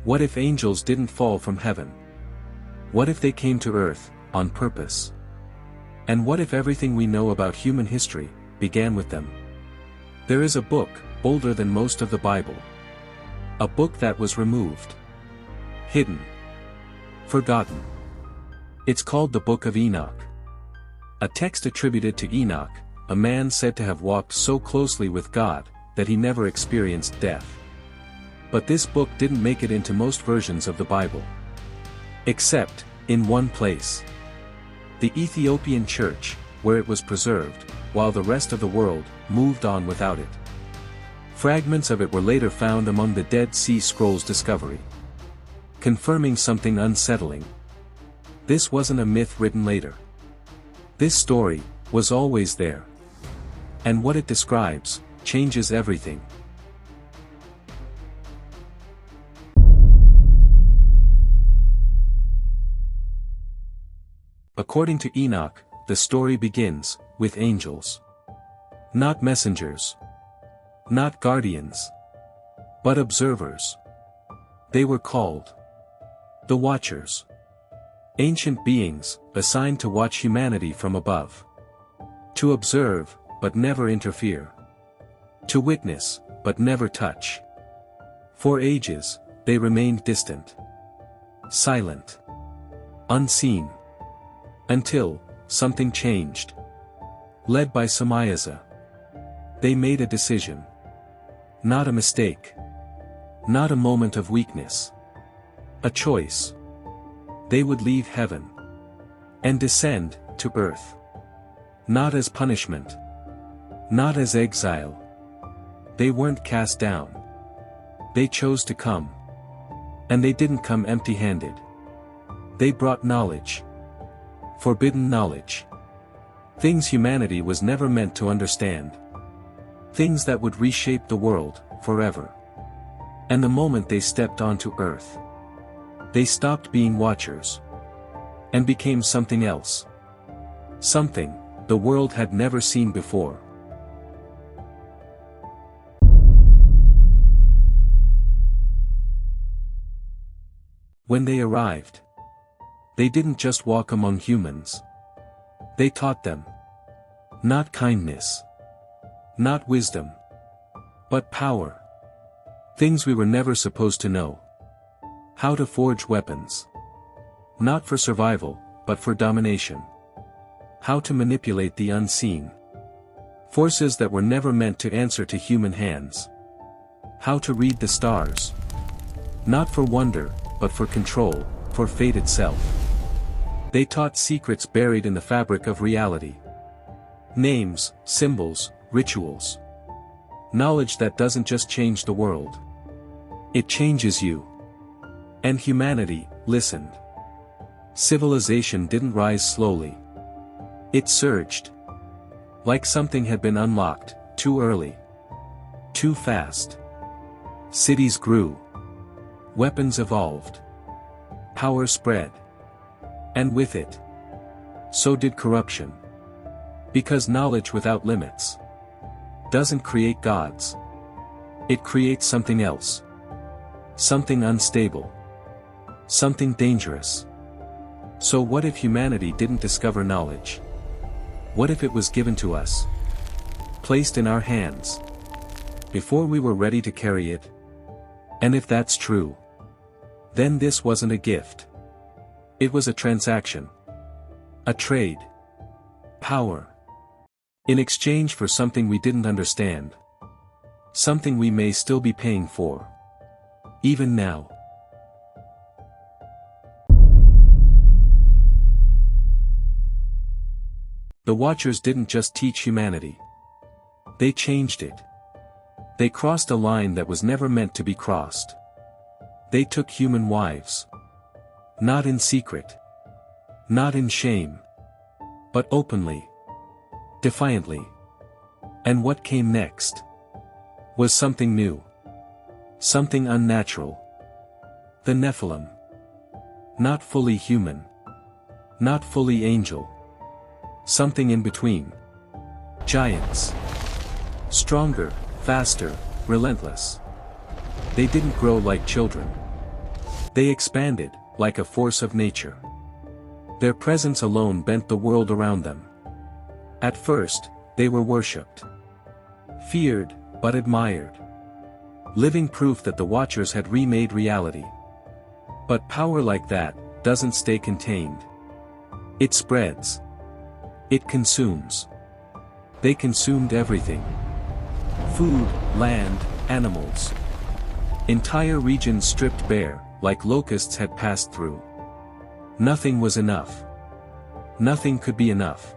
What if angels didn't fall from heaven? What if they came to earth, on purpose? And what if everything we know about human history began with them? There is a book, older than most of the Bible. A book that was removed. Hidden. Forgotten. It's called the Book of Enoch. A text attributed to Enoch, a man said to have walked so closely with God, that he never experienced death. But this book didn't make it into most versions of the Bible. Except, in one place. The Ethiopian church, where it was preserved, while the rest of the world moved on without it. Fragments of it were later found among the Dead Sea Scrolls discovery. Confirming something unsettling. This wasn't a myth written later. This story was always there. And what it describes changes everything. According to Enoch, the story begins with angels. Not messengers. Not guardians. But observers. They were called the Watchers. Ancient beings, assigned to watch humanity from above. To observe, but never interfere. To witness, but never touch. For ages, they remained distant. Silent. Unseen. Until, something changed. Led by Samayaza. They made a decision. Not a mistake. Not a moment of weakness. A choice. They would leave heaven. And descend, to earth. Not as punishment. Not as exile. They weren't cast down. They chose to come. And they didn't come empty-handed. They brought knowledge. Forbidden knowledge. Things humanity was never meant to understand. Things that would reshape the world, forever. And the moment they stepped onto earth, they stopped being watchers. And became something else. Something the world had never seen before. When they arrived, they didn't just walk among humans. They taught them. Not kindness. Not wisdom. But power. Things we were never supposed to know. How to forge weapons. Not for survival, but for domination. How to manipulate the unseen. Forces that were never meant to answer to human hands. How to read the stars. Not for wonder, but for control, for fate itself. They taught secrets buried in the fabric of reality. Names, symbols, rituals. Knowledge that doesn't just change the world. It changes you. And humanity listened. Civilization didn't rise slowly. It surged. Like something had been unlocked, too early. Too fast. Cities grew. Weapons evolved. Power spread. And with it, so did corruption. Because knowledge without limits doesn't create gods. It creates something else. Something unstable. Something dangerous. So what if humanity didn't discover knowledge? What if it was given to us? Placed in our hands. Before we were ready to carry it? And if that's true, then this wasn't a gift. It was a transaction. A trade. Power. In exchange for something we didn't understand. Something we may still be paying for. Even now. The Watchers didn't just teach humanity. They changed it. They crossed a line that was never meant to be crossed. They took human wives. Not in secret. Not in shame. But openly. Defiantly. And what came next was something new. Something unnatural. The Nephilim. Not fully human. Not fully angel. Something in between. Giants. Stronger, faster, relentless. They didn't grow like children. They expanded, like a force of nature. Their presence alone bent the world around them. At first, they were worshipped. Feared, but admired. Living proof that the Watchers had remade reality. But power like that doesn't stay contained. It spreads. It consumes. They consumed everything. Food, land, animals. Entire regions stripped bare, like locusts had passed through. Nothing was enough. Nothing could be enough.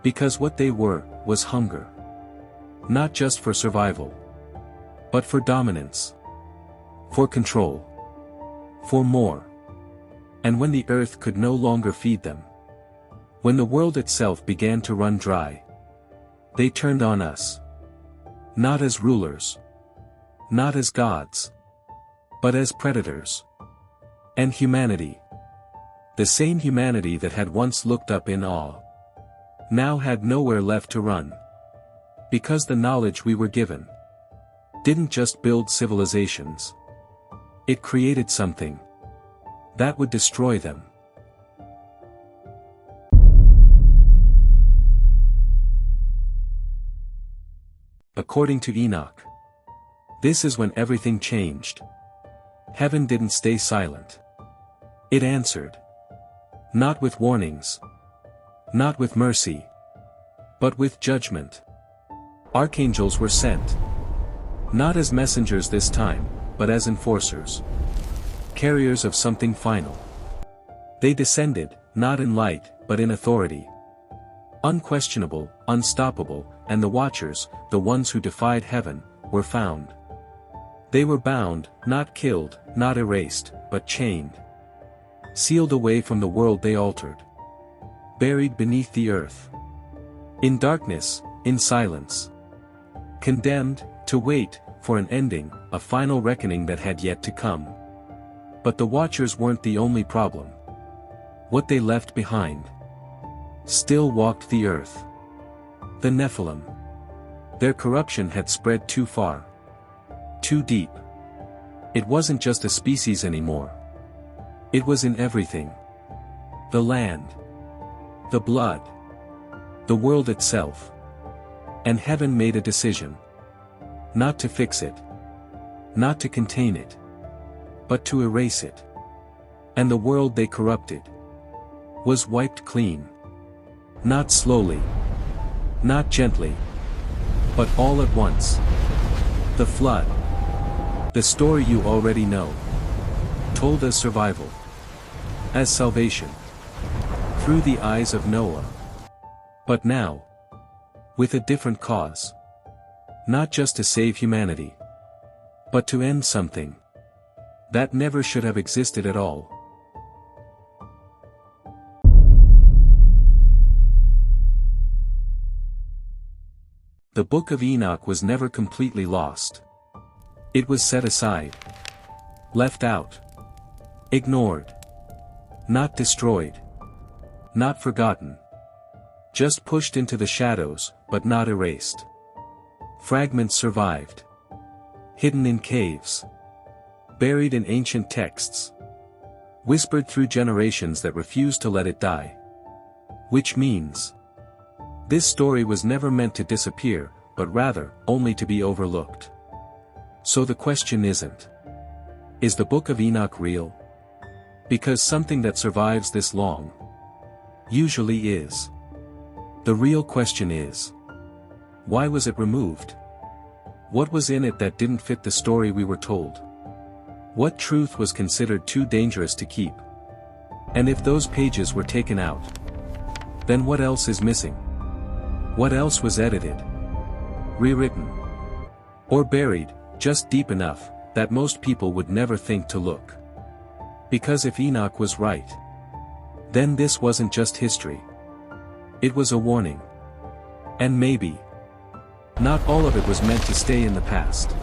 Because what they were, was hunger. Not just for survival. But for dominance. For control. For more. And when the earth could no longer feed them. When the world itself began to run dry. They turned on us. Not as rulers. Not as gods. But as predators. And humanity. The same humanity that had once looked up in awe. Now had nowhere left to run. Because the knowledge we were given didn't just build civilizations. It created something that would destroy them. According to Enoch, this is when everything changed. Heaven didn't stay silent. It answered. Not with warnings. Not with mercy. But with judgment. Archangels were sent. Not as messengers this time, but as enforcers. Carriers of something final. They descended, not in light, but in authority. Unquestionable, unstoppable, and the Watchers, the ones who defied heaven, were found. They were bound, not killed, not erased, but chained. Sealed away from the world they altered. Buried beneath the earth. In darkness, in silence. Condemned, to wait, for an ending, a final reckoning that had yet to come. But the Watchers weren't the only problem. What they left behind still walked the earth. The Nephilim. Their corruption had spread too far. Too deep. It wasn't just a species anymore. It was in everything. The land. The blood. The world itself. And heaven made a decision. Not to fix it. Not to contain it. But to erase it. And the world they corrupted was wiped clean. Not slowly. Not gently. But all at once. The flood. The story you already know. Told as survival. As salvation. Through the eyes of Noah. But now. With a different cause. Not just to save humanity. But to end something that never should have existed at all. The Book of Enoch was never completely lost. It was set aside. Left out. Ignored. Not destroyed. Not forgotten. Just pushed into the shadows, but not erased. Fragments survived. Hidden in caves. Buried in ancient texts. Whispered through generations that refused to let it die. Which means, this story was never meant to disappear, but rather, only to be overlooked. So the question isn't, is the Book of Enoch real? Because something that survives this long usually is. The real question is, why was it removed? What was in it that didn't fit the story we were told? What truth was considered too dangerous to keep? And if those pages were taken out, then what else is missing? What else was edited? Rewritten? Or buried, just deep enough, that most people would never think to look? Because if Enoch was right, then this wasn't just history. It was a warning. And maybe not all of it was meant to stay in the past.